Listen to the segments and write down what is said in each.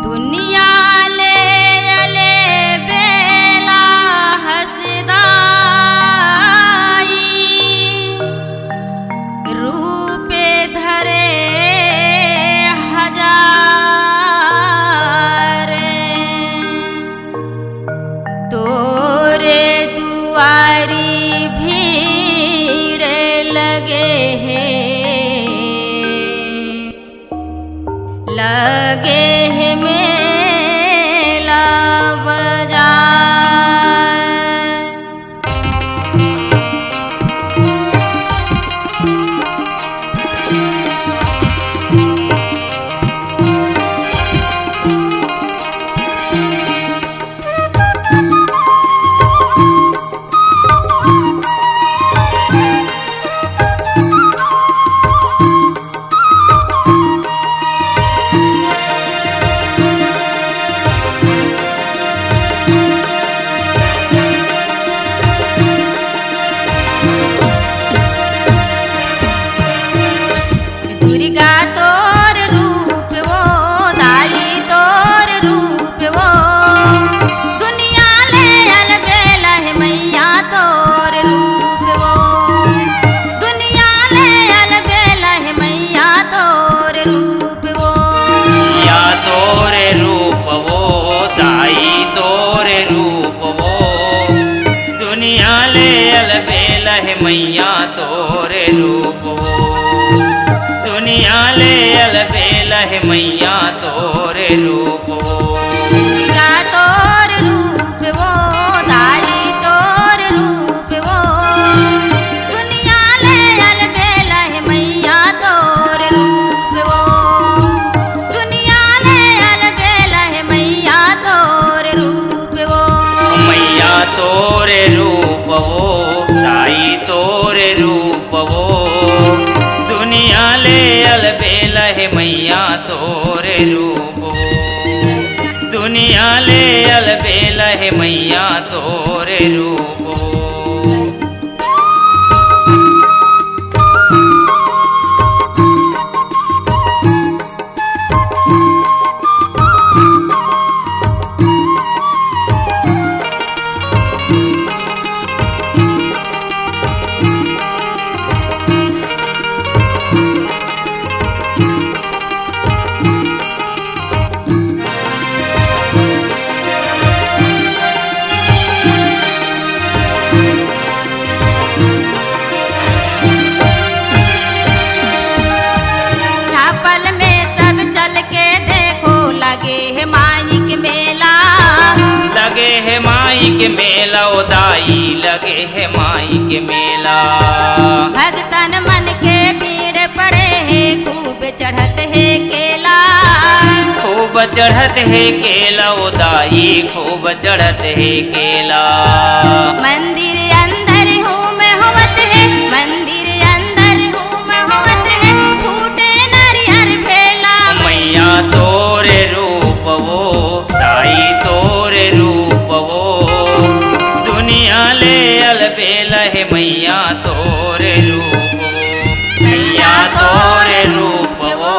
दुनिया ले अले बेला हसदाई रूपे धरे हजार तोरे दुआरी भीड़ लगे है मेला बाजार। दुर्गा तोर रूप वो दाई तोर रूप वो दुनिया ले अलबेला है मैया तोर रूप वो दुनिया ले अलबेला है मैया तोर रूप वो या तोरे रूप वो दाई तोरे रूप वो दुनिया ले अलबेला है मैया तोरे रूप वो दुनिया ले अलबेला है मैया तोरे रूप वो दुर्गा तोर रूप वो दाई तोर रूप वो दुनिया ले अलबेला है मैया तोर रूप वो दुनिया ले अलबेला है मैया तोर रूप वो मैया तोरे रूप वो दाई तोरे रूप वो दुनिया ले अलबेला है मैया तोरे रूप वो दुनिया ले अलबेला है मैया तोरे रूप वो लगे है माई के मेला ओ दाई लगे है माई के मेला भगतन मन के भीड़ पड़े है खूब चढ़त है केला खूब चढ़त है केला ओ दाई खूब चढ़त है केला मंदिर अंदर हूँ मैं होवत है मंदिर अंदर हूँ मैं होवत है फूटे नारियर भेला मैया तोरे रूप वो दाई तोरे रूप वो दुनिया ले अलबेला है मैया तोरे रूप वो मैया तोरे रूप वो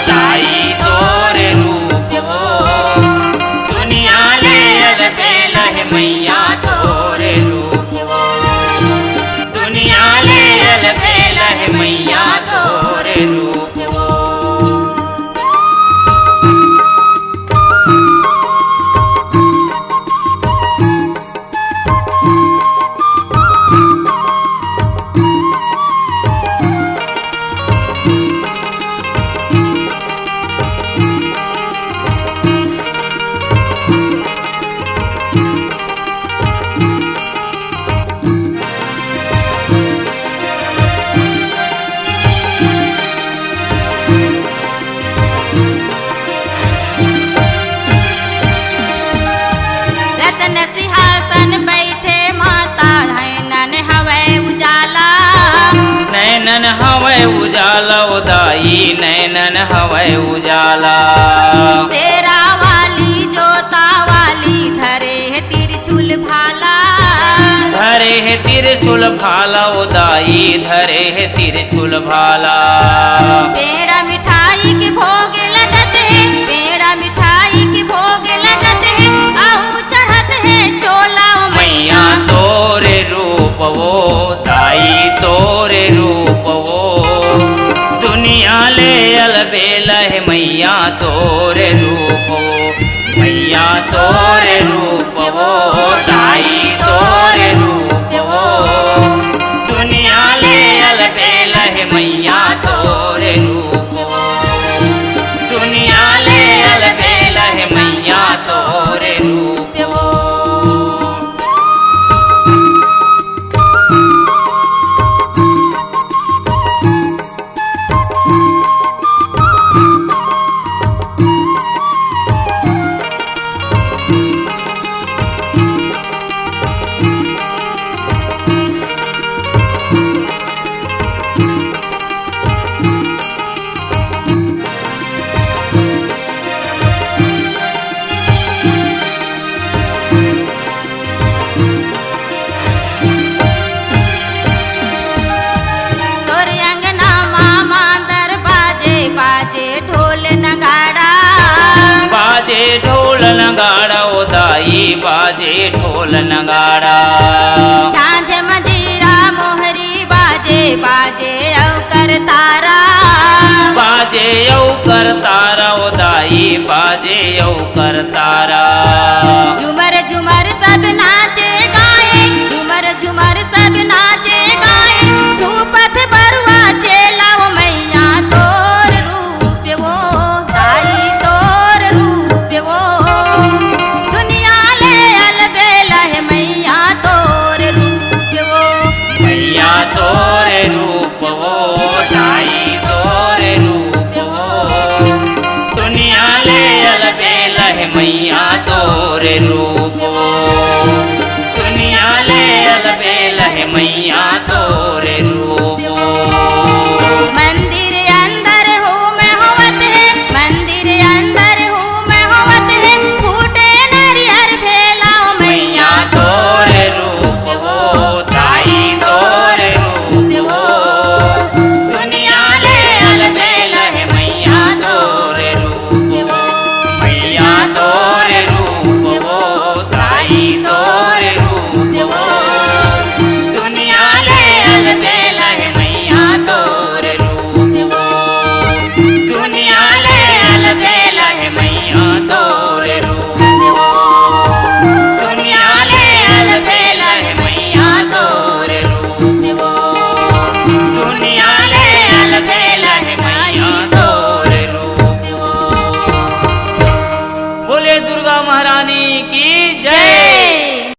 दाई तोरे रूप वो दुनिया ले अलबेला है मैया तोरे रूप वो दुनिया ले अलबेला है मैया तोरे रूप वो नैनन हवै उजाला ओ दाई नैनन हवै उजाला शेरा वाली जोता वाली धरे है तिरछुल भाला धरे है तिरछुल भाला ओ दाई धरे है तिरछुल भाला पेड़ा मिठाई के भोग लगत है मैया तोरे रूप वो, मैया तोरे रूप वो, ताई तोरे रूप वो, दुनिया ले अलबेला है मैया तोरे रूप वो, दुनिया ले अलबेला है मैया तोरे रूप वो। तोर अंगना मामा दरवाजे बाजे ढोल नगाड़ा, बाजे ढोल नगाड़ा ओ दाई बाजे ढोल नगाड़ा, झांझ मंजीरा मोहरी बाजे बाजे अवकर तारा, बाजे यौ कर तारा ओ दाई बाजे यौ कर तारा, झुमर झुमर सब नाचे गाए, झुमर झुमर सब नाचे गाए, धूपथ बरुआ चेला वो मैया तोर रूप वो, ताई तोर रूप वो, दुनिया ले अलबेला है मैया तोर रूप वो, मैया तोरे रूप वो, ताई तोरे रूप वो, दुनिया ले अलबेला है मैया तोरे रूप वो, दुनिया ले अलबेला है मैया तोरे रूप वो। मंदिर अंदर हूँ मैं होवत है, मंदिर अंदर हूँ मैं होवत है, फूटे नरियर भेला ओ मैया तोरे रूप वो, ताई तोरे रूप वो, दुनिया ले अलबेला है मैया तोरे रूप वो, मैया तोरे रूप वो, ताई तोरे रूप वो, दुनिया ले अलबेला है मैया तोरे रूप वो, दुनिया ले अलबेला है मैया तोरे रूप वो, दुनिया ले अलबेला है मैया तोरे रूप वो, दुनिया ले अलबेला है मैया तोरे रूप वो। बोले दुर्गा महारानी की जय।